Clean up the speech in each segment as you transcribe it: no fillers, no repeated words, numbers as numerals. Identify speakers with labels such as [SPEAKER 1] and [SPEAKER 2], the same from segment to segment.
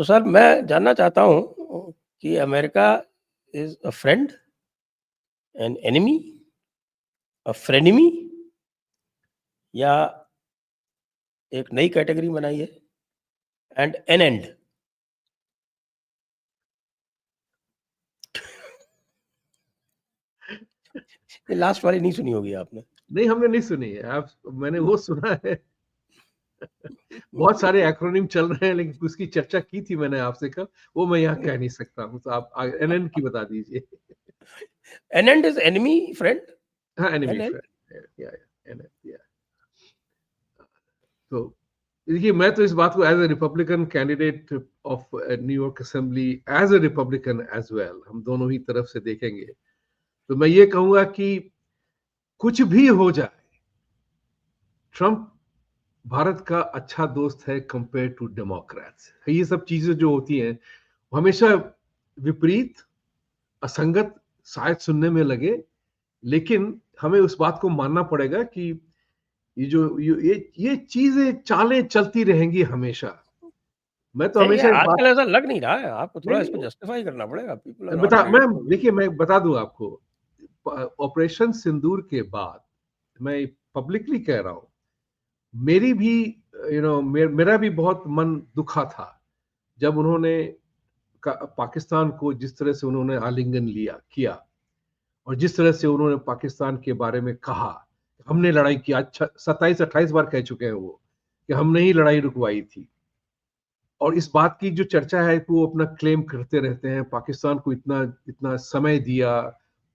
[SPEAKER 1] Sir मैं जानना चाहता हूँ कि America is a friend, an enemy, a frenemy या एक नई कैटेगरी बनाई है एंड एन एंड? ये लास्ट वाली नहीं सुनी होगी आपने।
[SPEAKER 2] नहीं, हमने नहीं सुनी है। मैंने वो सुना है। बहुत सारे एक्रोनिम चल रहे हैं, लेकिन उसकी चर्चा की थी मैंने आपसे कल, वो मैं यहाँ कह नहीं सकता हूँ। तो आप एनएन की बता दीजिए।
[SPEAKER 1] N and is enemy, friend,
[SPEAKER 2] हाँ, एनिमी
[SPEAKER 1] एन एंड?
[SPEAKER 2] फ्रेंड, या एनएन, या। तो देखिए, मैं तो इस बात को as a Republican candidate of New York assembly, as a Republican as well, हम दोनों ही तरफ से देखेंगे, तो मैं ये कहूंगा कि कुछ भी हो जाए, ट्रंप भारत का अच्छा दोस्त है कंपेयर टू डेमोक्रेट्स। ये सब चीजें जो होती हैं हमेशा विपरीत, असंगत शायद सुनने में लगे, लेकिन हमें उस बात को मानना पड़ेगा कि ये चीजें, चालें चलती रहेंगी हमेशा। मैं तो
[SPEAKER 1] नहीं, ये
[SPEAKER 2] हमेशा इस बात
[SPEAKER 1] आजकल ऐसा लग नहीं रहा है। आपको
[SPEAKER 2] नहीं
[SPEAKER 1] थोड़ा इसको
[SPEAKER 2] नहीं
[SPEAKER 1] जस्टिफाई करना पड़ेगा। पीपल आर नॉट
[SPEAKER 2] बता मैं
[SPEAKER 1] रिएक्टिंग।
[SPEAKER 2] देखिए, मैं बता दूं आपको, ऑपरेशन सिंदूर के बाद मैं पब्लिकली कह रहा हूं, मेरी भी मेरा भी बहुत मन दुखा था जब उन्होंने पाकिस्तान को जिस तरह से उन्होंने आलिंगन लिया किया, और जिस तरह से उन्होंने पाकिस्तान के बारे में कहा, हमने लड़ाई की, आज 27-28 बार कह चुके हैं वो कि हमने ही लड़ाई रुकवाई थी। और इस बात की जो चर्चा है कि वो अपना क्लेम करते रहते हैं, पाकिस्तान को इतना इतना समय दिया,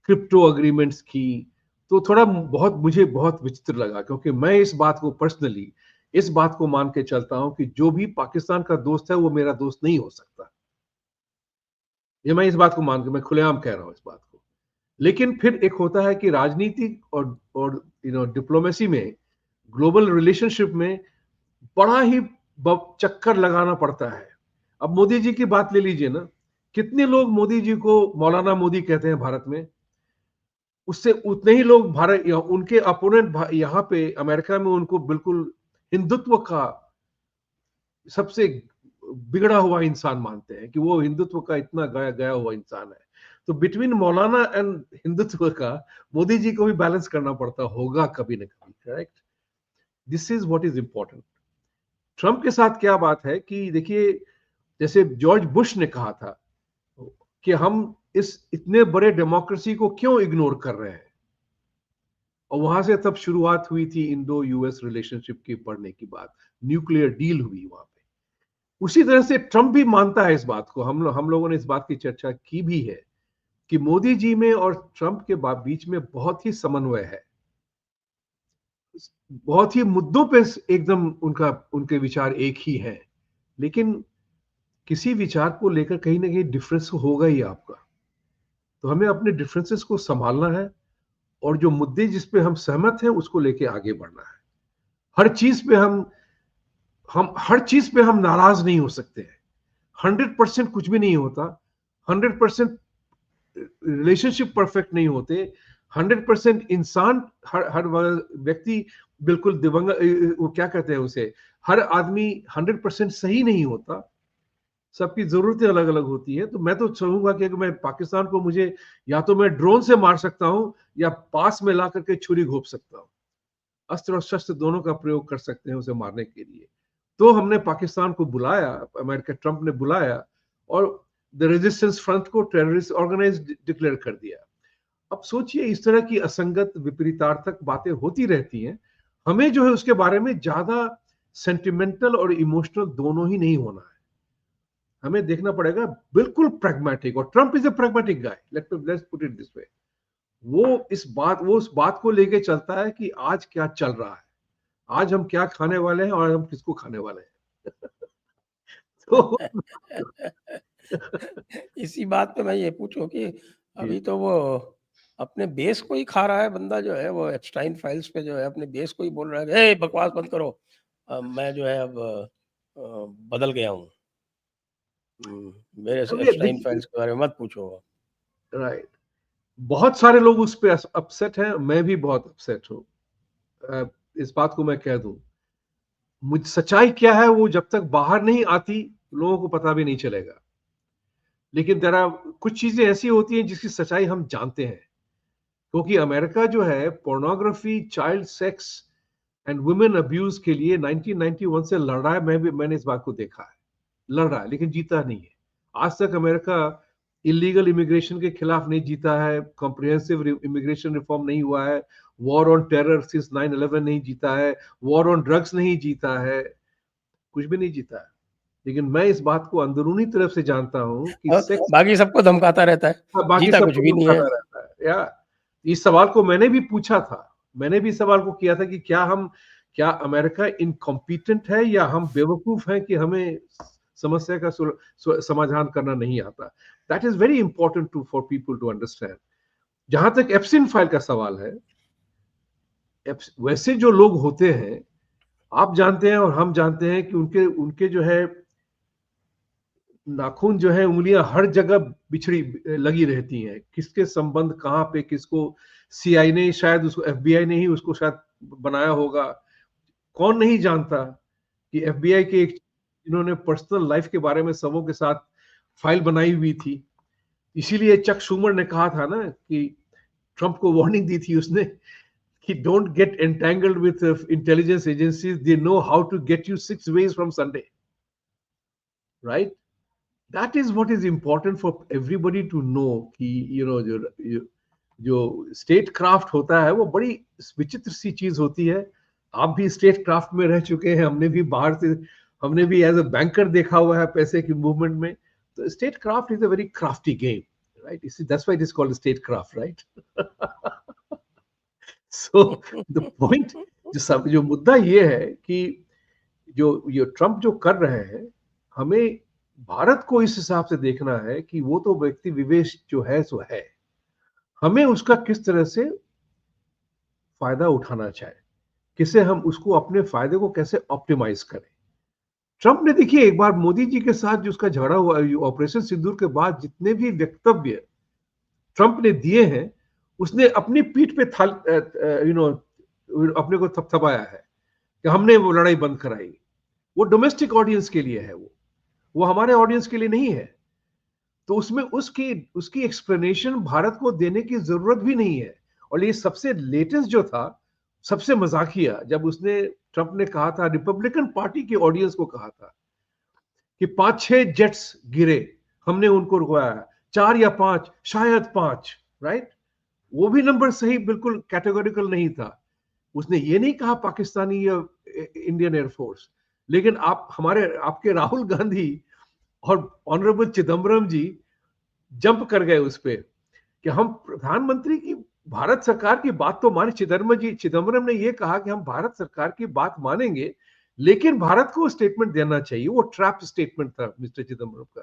[SPEAKER 2] क्रिप्टो अग्रीमेंट्स की, तो थोड़ा बहुत मुझे बहुत विचित्र लगा, क्योंकि मैं इस बात को पर्सनली, इस बात को मान के चलता हूं कि जो भी पाकिस्तान का दोस्त है वो मेरा दोस्त नहीं हो सकता। ये मैं इस बात को मान के मैं खुलेआम कह रहा हूं इस बात को। लेकिन फिर एक होता है कि राजनीति और डिप्लोमेसी में, ग्लोबल रिलेशनशिप में बड़ा ही चक्कर लगाना पड़ता है। अब मोदी जी की बात ले लीजिए ना, कितने लोग मोदी जी को मौलाना मोदी कहते हैं भारत में, उससे उतने ही लोग भारत उनके अपोनेंट यहाँ पे अमेरिका में उनको बिल्कुल हिंदुत्व का सबसे बिगड़ा हुआ इंसान मानते हैं, कि वो हिंदुत्व का इतना गया गया हुआ इंसान है। तो बिटवीन मौलाना एंड हिंदुत्व का मोदी जी को भी बैलेंस करना पड़ता होगा कभी ना कभी, correct? This is what is important. Trump के साथ क्या बात है कि देखिए, जैसे जॉर्ज बुश ने कहा था कि हम इस इतने बड़े डेमोक्रेसी को क्यों इग्नोर कर रहे हैं, और वहां से तब शुरुआत हुई थी इंडो यूएस रिलेशनशिप की बढ़ने की बात, न्यूक्लियर डील हुई वहां पे। उसी तरह से ट्रंप भी मानता है इस बात को, हम लोगों ने इस बात की चर्चा की भी है कि मोदी जी में और ट्रंप के बीच में बहुत ही समन्वय है, बहुत ही मुद्दों पे एकदम उनके विचार एक ही हैं। लेकिन किसी विचार को लेकर कहीं ना कहीं डिफरेंस होगा ही आपका, तो हमें अपने डिफरेंसेस को संभालना है, और जो मुद्दे जिस पे हम सहमत हैं उसको लेके आगे बढ़ना है। हर चीज पे हम हर चीज पे हम नाराज नहीं हो सकते हैं। 100% कुछ भी नहीं होता, 100% रिलेशनशिप परफेक्ट नहीं होते, 100% इंसान, हर व्यक्ति बिल्कुल दिवंगत, वो क्या कहते हैं उसे, हर आदमी 100% सही नहीं होता, सबकी जरूरतें अलग अलग होती है। तो मैं तो चाहूंगा कि अगर मैं पाकिस्तान को, मुझे या तो मैं ड्रोन से मार सकता हूं या पास में ला करके छुरी घोंप सकता हूं, अस्त्र और शस्त्र दोनों का प्रयोग कर सकते हैं उसे मारने के लिए। तो हमने पाकिस्तान को बुलाया, अमेरिका ट्रंप ने बुलाया, और द रेजिस्टेंस फ्रंट को टेररिस्ट ऑर्गेनाइज डिक्लेयर कर दिया। अब सोचिए, इस तरह की असंगत विपरीतार्थक बातें होती रहती हैं। हमें जो है उसके बारे में ज्यादा सेंटिमेंटल और इमोशनल दोनों ही नहीं होना है, हमें देखना पड़ेगा बिल्कुल प्रैग्मेटिक। और Trump is a pragmatic guy, let's put it this way. वो उस बात को लेके चलता है कि आज क्या चल रहा है, आज हम क्या खाने वाले हैं और हम किसको खाने वाले हैं। तो
[SPEAKER 1] इसी बात पे मैं ये पूछूं कि
[SPEAKER 2] जी,
[SPEAKER 1] अभी तो वो अपने बेस को ही खा रहा है बंदा जो है, वो एप्स्टाइन फाइल्स पे जो है अपने बेस को ही बोल रहा है कि, "ए, बकवास बंद करो, मैं जो है अब बदल गया हूँ। मेरे से
[SPEAKER 2] अब ये
[SPEAKER 1] एप्स्टाइन
[SPEAKER 2] देखिए,
[SPEAKER 1] फाइल्स के बारे में मत पूछो।"
[SPEAKER 2] राइट, बहुत सारे लोग उस पे अपसेट हैं, मैं भी बहुत अपसेट हूँ। अ, इस बात को मैं कह दूं, मुझ सच्चाई क्या है वो जब तक बाहर नहीं आती, लोगों को पता भी नहीं चलेगा। लेकिन जरा कुछ चीजें ऐसी होती हैं जिसकी सच्चाई हम जानते हैं, क्योंकि अमेरिका जो है pornography, child sex and women abuse के लिए 1991 से लड़ रहा है। मैंने इस बात को देखा है, लड़ रहा है, लेकिन जीता नहीं है। आज तक अमेरिका इलीगल इमिग्रेशन के खिलाफ नहीं जीता है, कॉम्प्रिहेंसिव इमिग्रेशन रिफॉर्म नहीं हुआ है, वॉर ऑन टेरर सिंस 9/11 नहीं जीता है, वॉर ऑन ड्रग्स नहीं जीता है, कुछ भी नहीं जीता है। लेकिन मैं इस बात को अंदरूनी तरफ से जानता हूं कि
[SPEAKER 1] और
[SPEAKER 2] सेक्स
[SPEAKER 1] बाकी सबको धमकाता रहता है,
[SPEAKER 2] बाकी
[SPEAKER 1] जीता कुछ
[SPEAKER 2] सबको
[SPEAKER 1] भी नहीं है।
[SPEAKER 2] धमकाता रहता है। या इस सवाल को मैंने भी पूछा था, मैंने भी सवाल को किया था कि क्या अमेरिका इनकॉम्पिटेंट है या हम बेवकूफ हैं कि हमें समस्या का समाधान करना नहीं आता। That is very important to for people to understand. जहां तक एप्सिन फाइल का सवाल है, वैसे जो लोग होते हैं, आप जानते हैं और हम जानते हैं कि उनके उनके जो है नाखून जो है, उंगलियां हर जगह बिछड़ी लगी रहती हैं। किसके संबंध कहां पे किसको, सीआई ने शायद उसको, एफबीआई ने ही उसको शायद बनाया होगा। कौन नहीं जानता कि एफबीआई के एक इन्होंने पर्सनल लाइफ के बारे में सबों के साथ फाइल बनाई हुई थी। इसीलिए चक शूमर ने कहा था ना कि ट्रंप को वार्निंग दी थी उसने कि don't get entangled with intelligence agencies, they know how to get you 6 ways from Sunday, right? That is what is important for everybody to know कि जो स्टेट क्राफ्ट होता है वो बड़ी विचित्र सी चीज होती है। आप भी स्टेट क्राफ्ट में रह चुके हैं, हमने भी बाहर से, हमने भी एज अ बैंकर देखा हुआ है पैसे की मूवमेंट में। तो state craft is a very crafty game, right? That's why it is called state craft, right? So the point, जो मुद्दा ये है कि जो ट्रंप जो कर रहे हैं, हमें भारत को इस हिसाब से देखना है कि वो तो व्यक्ति विवेश जो है सो है, हमें उसका किस तरह से फायदा उठाना चाहिए, किसे हम उसको अपने फायदे को कैसे ऑप्टिमाइज करें। ट्रंप ने देखिए एक बार मोदी जी के साथ जो उसका झगड़ा हुआ ऑपरेशन सिंदूर के बाद, जितने भी वक्तव्य ट्रंप ने दिए हैं, उसने अपनी पीठ पे अपने को थपथपाया है कि हमने वो लड़ाई बंद कराई। वो डोमेस्टिक ऑडियंस के लिए है, वो हमारे ऑडियंस के लिए नहीं है। तो उसमें उसकी एक्सप्लेनेशन भारत को देने की जरूरत भी नहीं है। और ये सबसे लेटेस्ट जो था, सबसे मजाकिया, जब उसने ट्रंप ने कहा था, रिपब्लिकन पार्टी की ऑडियंस को कहा था कि 5-6 जेट्स गिरे, हमने उनको रुकवाया, 4 या 5, शायद 5, राइट? वो भी नंबर सही बिल्कुल कैटेगोरिकल नहीं था। उसने ये नहीं कहा पाकिस्तानी या इंडियन एयरफोर्स। लेकिन आपके राहुल गांधी और ऑनरेबल चिदम्बरम जी जंप कर गए उस पे कि हम प्रधानमंत्री की, भारत सरकार की बात तो माने। चिदम्बरम ने यह कहा कि हम भारत सरकार की बात मानेंगे, लेकिन भारत को स्टेटमेंट देना चाहिए। वो ट्रैप स्टेटमेंट था मिस्टर चिदम्बरम का।